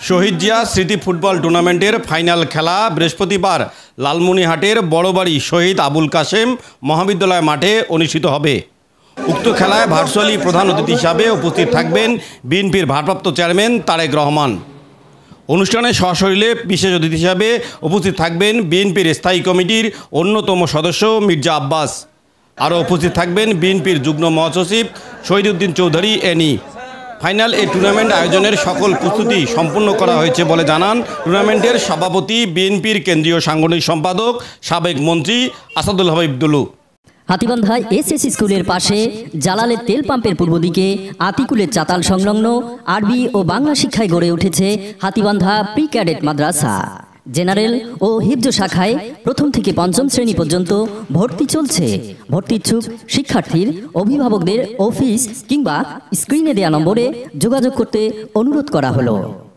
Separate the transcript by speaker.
Speaker 1: শহীদ জিয়া স্মৃতি ফুটবল টুর্নামেন্টের ফাইনাল খেলা বৃহস্পতিবার লালমনিরহাটের বড়বাড়ি শহীদ আবুল কাশেম মহাবিদ্যালয় মাঠে অনুষ্ঠিত হবে। উক্ত খেলায় ভার্চুয়ালি প্রধান অতিথি হিসাবে উপস্থিত থাকবেন বিএনপির ভারপ্রাপ্ত চেয়ারম্যান তারেক রহমান। অনুষ্ঠানে সশরীরে বিশেষ অতিথি হিসাবে উপস্থিত থাকবেন বিএনপির স্থায়ী কমিটির অন্যতম সদস্য মির্জা আব্বাস। আরও উপস্থিত থাকবেন বিএনপির যুগ্ম মহাসচিব শহীদউদ্দিন চৌধুরী এনি। ফাইনাল এই টুর্নামেন্ট আয়োজনের সকল প্রস্তুতি সম্পূর্ণ করা হয়েছে বলে জানান টুর্নামেন্টের সভাপতি বিএনপির কেন্দ্রীয় সাংগঠনিক সম্পাদক সাবেক মন্ত্রী আসাদুল হাবিব দুলু।
Speaker 2: হাতীবান্ধায় এসএস স্কুলের পাশে জালালের তেল পাম্পের পূর্ব দিকে আতিকুলের চাতাল সংলগ্ন আরবি ও বাংলা শিক্ষায় গড়ে উঠেছে হাতীবান্ধা প্রি ক্যাডেট মাদ্রাসা। জেনারেল ও হিফজ শাখায় প্রথম থেকে পঞ্চম শ্রেণী পর্যন্ত ভর্তি চলছে। ভর্তি ইচ্ছুক শিক্ষার্থীর অভিভাবকদের অফিস কিংবা স্ক্রিনে দেওয়া নম্বরে যোগাযোগ করতে অনুরোধ করা হলো।